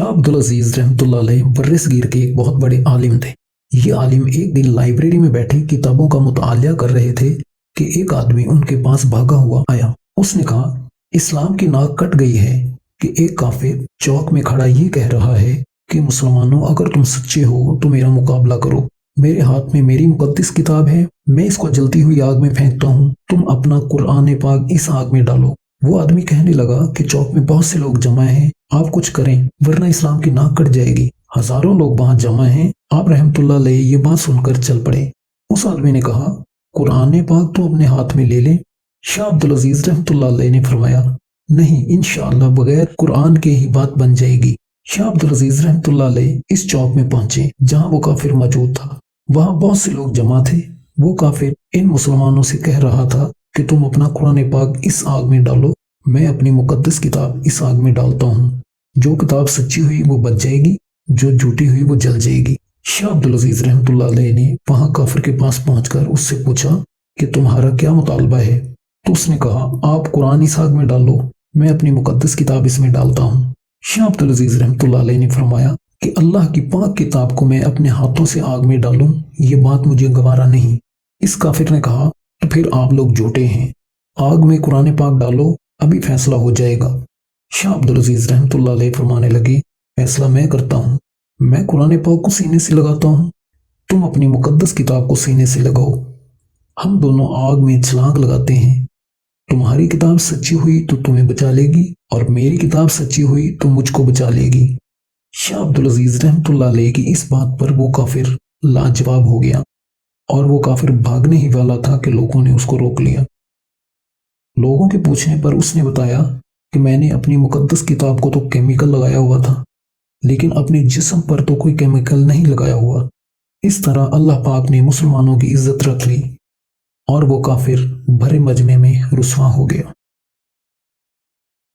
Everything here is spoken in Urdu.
شاہ عبدالعزیز رحمۃ اللہ علیہ برصغیر کے ایک بہت بڑے عالم تھے۔ یہ عالم ایک دن لائبریری میں بیٹھے کتابوں کا مطالعہ کر رہے تھے کہ ایک آدمی ان کے پاس بھاگا ہوا آیا۔ اس نے کہا، اسلام کی ناک کٹ گئی ہے کہ ایک کافر چوک میں کھڑا یہ کہہ رہا ہے کہ مسلمانوں اگر تم سچے ہو تو میرا مقابلہ کرو، میرے ہاتھ میں میری مقدس کتاب ہے، میں اس کو جلتی ہوئی آگ میں پھینکتا ہوں، تم اپنا قرآن پاک اس آگ میں ڈالو۔ وہ آدمی کہنے لگا کہ چوک میں بہت سے لوگ جمع ہیں، آپ کچھ کریں ورنہ اسلام کی ناک کٹ جائے گی۔ ہزاروں لوگ وہاں جمع ہیں۔ آپ رحمت اللہ علیہ یہ بات سن کر چل پڑے۔ اس آدمی نے کہا، قرآن پاک تو اپنے ہاتھ میں لے لیں۔ شاہ عبدالعزیز رحمت اللہ علیہ نے فرمایا، نہیں، انشاءاللہ بغیر قرآن کے ہی بات بن جائے گی۔ شاہ عبدالعزیز رحمت اللہ علیہ اس چوک میں پہنچے جہاں وہ کافر موجود تھا۔ وہاں بہت سے لوگ جمع تھے۔ وہ کافر ان مسلمانوں سے کہہ رہا تھا کہ تم اپنا قرآن پاک اس آگ میں ڈالو، میں اپنی مقدس کتاب اس آگ میں ڈالتا ہوں، جو کتاب سچی ہوئی وہ بچ جائے گی، جو جھوٹی ہوئی وہ جل جائے گی۔ شاہ عبدالعزیز رحمت اللہ علیہ نے وہاں کافر کے پاس پہنچ کر اس سے پوچھا کہ تمہارا کیا مطالبہ ہے؟ تو اس نے کہا، آپ قرآن اس آگ میں ڈالو، میں اپنی مقدس کتاب اس میں ڈالتا ہوں۔ شاہ عبدالعزیز رحمت اللہ علیہ نے فرمایا کہ اللہ کی پاک کتاب کو میں اپنے ہاتھوں سے آگ میں ڈالوں، یہ بات مجھے گوارا نہیں۔ اس کافر نے کہا، تو پھر آپ لوگ جھوٹے ہیں، آگ میں قرآن پاک ڈالو، ابھی فیصلہ ہو جائے گا۔ شاہ عبدالعزیز رحمت اللہ علیہ فرمانے لگے، فیصلہ میں کرتا ہوں، میں قرآن پاک کو سینے سے لگاتا ہوں، تم اپنی مقدس کتاب کو سینے سے لگاؤ، ہم دونوں آگ میں چھلانگ لگاتے ہیں، تمہاری کتاب سچی ہوئی تو تمہیں بچا لے گی اور میری کتاب سچی ہوئی تو مجھ کو بچا لے گی۔ شاہ عبدالعزیز رحمت اللہ علیہ کی اس بات پر وہ کافر لاجواب ہو گیا اور وہ کافر بھاگنے ہی والا تھا کہ لوگوں نے اس کو روک لیا۔ لوگوں کے پوچھنے پر اس نے بتایا کہ میں نے اپنی مقدس کتاب کو تو کیمیکل لگایا ہوا تھا، لیکن اپنے جسم پر تو کوئی کیمیکل نہیں لگایا ہوا۔ اس طرح اللہ پاک نے مسلمانوں کی عزت رکھ لی اور وہ کافر بھرے مجمع میں رسوا ہو گیا۔